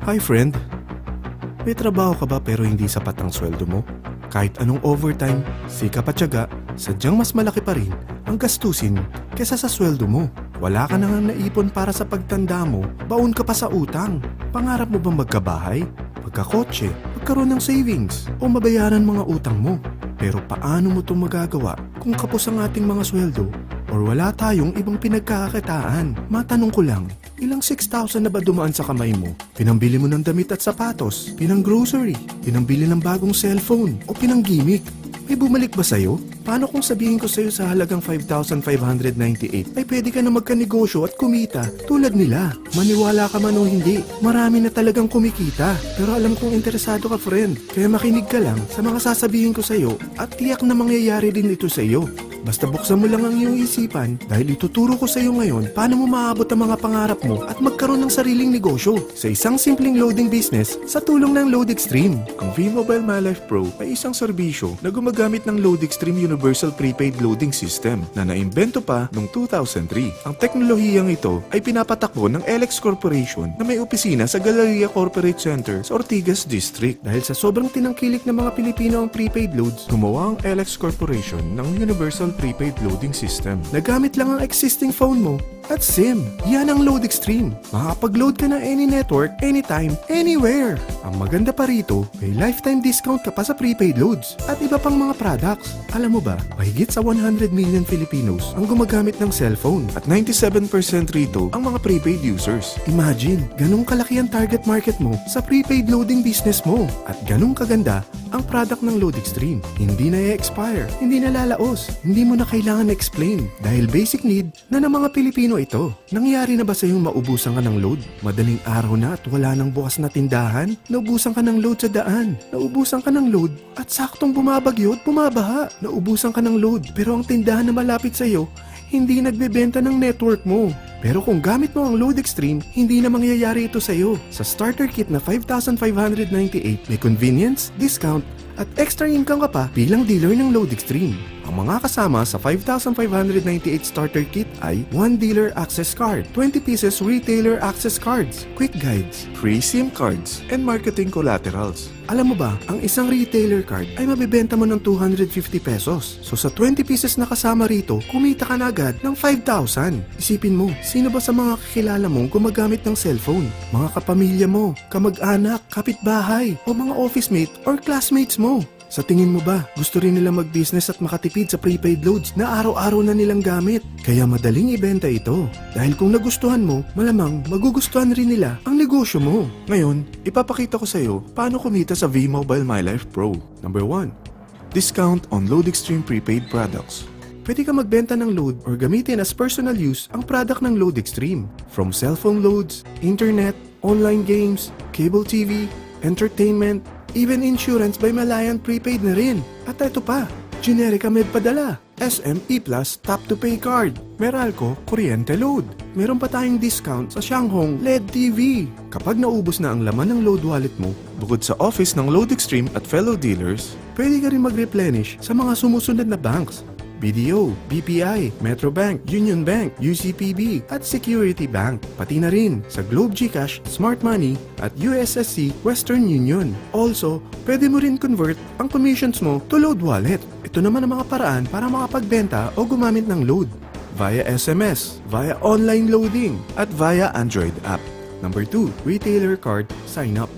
Hi friend, may trabaho ka ba pero hindi sapat ang sweldo mo? Kahit anong overtime, sikap at tiyaga, sadyang mas malaki pa rin ang gastusin kesa sa sweldo mo. Wala ka na nga naipon para sa pagtanda mo, baon ka pa sa utang. Pangarap mo bang magkabahay, magkakotse, magkaroon ng savings, o mabayaran mga utang mo? Pero paano mo itong magagawa kung kapos ang ating mga sweldo or wala tayong ibang pinagkakakitaan? Matanong ko lang, ilang 6,000 na ba dumaan sa kamay mo? Pinambili mo ng damit at sapatos, pinang grocery, pinambili ng bagong cellphone, o pinang gimmick? May bumalik ba sa'yo? Paano kung sabihin ko sa'yo sa halagang 5,598 ay pwede ka na magkanegosyo at kumita tulad nila? Maniwala ka man o hindi, marami na talagang kumikita. Pero alam kong interesado ka friend, kaya makinig ka lang sa mga sasabihin ko sa'yo at tiyak na mangyayari din ito sa'yo. Basta buksan mo lang ang iyong isipan dahil ituturo ko sa iyo ngayon paano mo maabot ang mga pangarap mo at magkaroon ng sariling negosyo sa isang simpleng loading business sa tulong ng LoadExtreme. Ang V-Mobile MyLife Pro ay isang serbisyo na gumagamit ng LoadExtreme Universal Prepaid Loading System na naimbento pa noong 2003. Ang teknolohiyang ito ay pinapatakbo ng LX Corporation na may opisina sa Galleria Corporate Center sa Ortigas District. Dahil sa sobrang tinangkilik ng mga Pilipino ang prepaid loads, gumawa ang LX Corporation ng Universal Prepaid Loading System. Nagamit lang ang existing phone mo at SIM. Yan ang LoadExtreme. Makakapag-load ka na any network, anytime, anywhere. Ang maganda pa rito, may lifetime discount ka pa sa prepaid loads at iba pang mga products. Alam mo ba, mahigit sa 100 million Filipinos ang gumagamit ng cellphone at 97% rito ang mga prepaid users. Imagine, ganung kalaki ang target market mo sa prepaid loading business mo at ganung kaganda ang product ng LoadExtreme. Hindi na i-expire, hindi na lalaos, hindi mo na kailangan explain dahil basic need na ng mga Pilipino ito. Nangyari na ba sa iyong maubusan ka ng load? Madaling araw na at wala nang bukas na tindahan? Naubusan ka ng load sa daan? Naubusan ka ng load at saktong bumabagyo at bumabaha? Naubusan ka ng load pero ang tindahan na malapit sa iyo hindi nagbebenta ng network mo. Pero kung gamit mo ang LoadExtreme, hindi na mangyayari ito sa iyo. Sa starter kit na 5,598, may convenience, discount, at extra income ka pa bilang dealer ng LoadExtreme. Ang mga kasama sa 5,598 starter kit ay 1 dealer access card, 20 pieces retailer access cards, quick guides, free SIM cards, and marketing collaterals. Alam mo ba, ang isang retailer card ay mabibenta mo ng 250 pesos. So sa 20 pieces na kasama rito, kumita ka na agad ng 5,000. Isipin mo, sino ba sa mga kakilala mong gumagamit ng cellphone? Mga kapamilya mo, kamag-anak, kapitbahay, o mga office mate or classmates mo? Sa tingin mo ba, gusto rin nila mag-business at makatipid sa prepaid loads na araw-araw na nilang gamit? Kaya madaling ibenta ito. Dahil kung nagustuhan mo, malamang magugustuhan rin nila ang negosyo mo. Ngayon, ipapakita ko sa iyo paano kumita sa V-Mobile MyLife Pro. Number 1. Discount on LoadExtreme prepaid products. Pwede ka magbenta ng load or gamitin as personal use ang product ng LoadExtreme. From cellphone loads, internet, online games, cable TV, entertainment, even insurance by Malayan prepaid na rin. At ito pa, Generica Med Padala, SM E-Plus Tap to Pay Card, Meralco Kuryente Load. Meron pa tayong discount sa Shanghong LED TV. Kapag naubos na ang laman ng load wallet mo, bukod sa office ng LoadExtreme at fellow dealers, pwede ka rin mag-replenish sa mga sumusunod na banks. BDO, BPI, Metrobank, Union Bank, UCPB, at Security Bank. Pati na rin sa Globe GCash, Smart Money, at USSC Western Union. Also, pwede mo rin convert ang commissions mo to load wallet. Ito naman ang mga paraan para makapagbenta o gumamit ng load. Via SMS, via online loading, at via Android app. Number 2, retailer card sign up.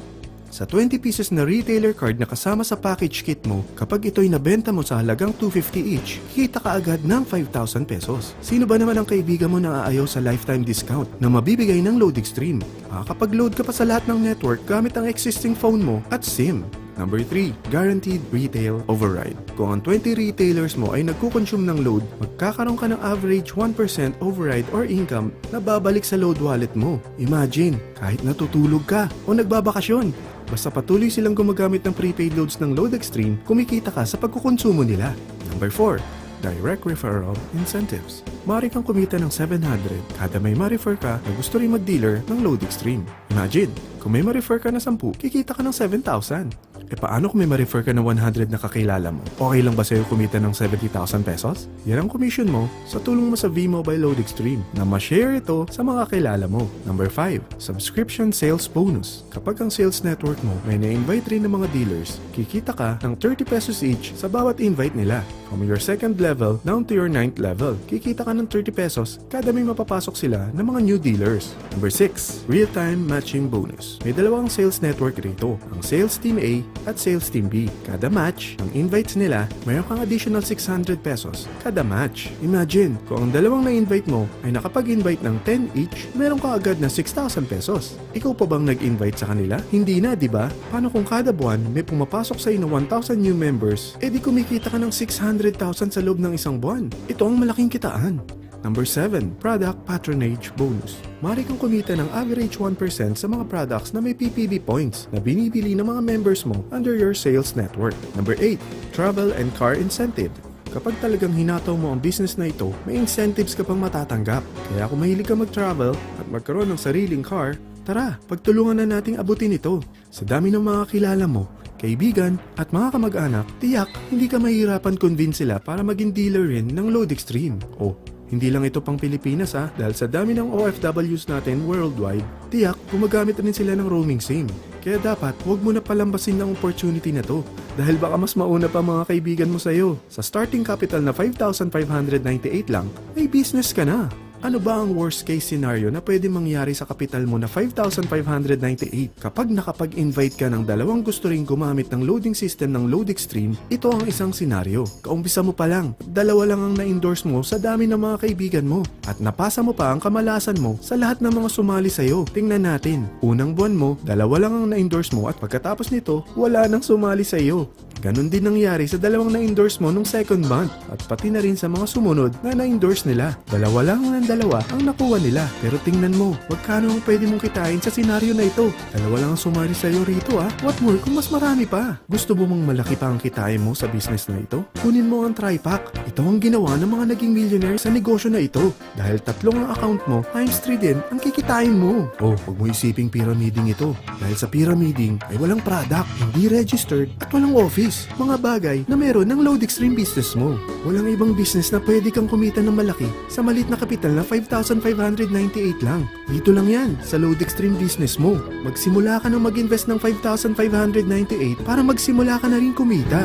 Sa 20 pieces na retailer card na kasama sa package kit mo, kapag ito'y nabenta mo sa halagang 250 each, kita ka agad ng 5,000 pesos. Sino ba naman ang kaibigan mo na aayaw sa lifetime discount na mabibigay ng LoadExtreme? Makakapag-load ka pa sa lahat ng network gamit ang existing phone mo at SIM. Number 3, guaranteed retail override. Kung ang 20 retailers mo ay nagkukonsume ng load, magkakaroon ka ng average 1% override or income na babalik sa load wallet mo. Imagine, kahit natutulog ka o nagbabakasyon, basta patuloy silang gumagamit ng prepaid loads ng LoadExtreme, kumikita ka sa pagkukonsumo nila. Number 4, direct referral incentives. Maaari kang kumita ng 700 kada may ma-refer ka na gusto rin mag-dealer ng LoadExtreme. Imagine, kung may ma-refer ka na 10, kikita ka ng 7,000. paano kung may ma-refer ka ng 100 na kakilala mo? Okay lang ba sa'yo kumita ng 70,000 pesos? Yan ang commission mo sa tulong mo sa V-Mobile Load Extreme na ma-share ito sa mga kakilala mo. Number 5, subscription sales bonus. Kapag ang sales network mo may na-invite rin ng mga dealers, kikita ka ng 30 pesos each sa bawat invite nila. From your second level down to your 9th level, kikita ka ng 30 pesos kada may mapapasok sila ng mga new dealers. Number 6, real-time matching bonus. May dalawang sales network rito, ang Sales Team A at Sales Team B. Kada match ng invites nila, mayroon kang additional 600 pesos kada match. Imagine, kung ang dalawang na-invite mo ay nakapag-invite ng 10 each, meron ka agad na 6,000 pesos. Ikaw pa bang nag-invite sa kanila? Hindi na, di ba? Paano kung kada buwan may pumapasok sa na 1,000 new members, di kumikita ka ng 600,000 sa loob ng isang buwan. Ito ang malaking kitaan. Number 7, product patronage bonus. Maaari kang kumita ng average 1% sa mga products na may PPB points na binibili ng mga members mo under your sales network. Number 8, travel and car incentive. Kapag talagang hinataw mo ang business na ito, may incentives ka pang matatanggap. Kaya kung mahilig ka mag-travel at magkaroon ng sariling car, tara, pagtulungan na nating abutin ito. Sa dami ng mga kilala mo, kaibigan at mga kamag-anak, tiyak hindi ka mahirapan convince sila para maging dealer rin ng Load Extreme. Oh, hindi lang ito pang Pilipinas dahil sa dami ng OFWs natin worldwide, tiyak gumagamit rin sila ng roaming SIM. Kaya dapat huwag mo na palambasin ng opportunity na to dahil baka mas mauna pa mga kaibigan mo sa'yo. Sa starting capital na 5,598 lang, may business ka na. Ano ba ang worst case scenario na pwede mangyari sa kapital mo na 5,598? Kapag nakapag-invite ka ng dalawang gusto ring gumamit ng loading system ng Load Extreme, ito ang isang senaryo. Kaumpisa mo pa lang, dalawa lang ang na-endorse mo sa dami ng mga kaibigan mo. At napasa mo pa ang kamalasan mo sa lahat ng mga sumali sa'yo. Tingnan natin, unang buwan mo, dalawa lang ang na-endorse mo at pagkatapos nito, wala nang sumali sa'yo. Ganon din nangyari sa dalawang na-endorse mo nung second month at pati na rin sa mga sumunod na na-endorse nila. Dalawa lang ng dalawa ang nakuha nila. Pero tingnan mo, magkano ang pwede mong kitain sa senaryo na ito? Dalawa lang ang sumali sa'yo rito What more kung mas marami pa? Gusto mo mang malaki pa ang kitain mo sa business na ito? Kunin mo ang TriPack. Ito ang ginawa ng mga naging millionaire sa negosyo na ito. Dahil tatlong ang account mo, times 3 din ang kikitain mo. Oh, huwag mo isiping pyramiding ito. Dahil sa pyramiding ay walang product, hindi registered at walang office. Mga bagay na meron ng Load Extreme business mo. Walang ibang business na pwede kang kumita ng malaki sa maliit na kapital na 5,598 lang. Dito lang yan sa Load Extreme business mo. Magsimula ka na mag-invest ng 5,598 para magsimula ka na rin kumita.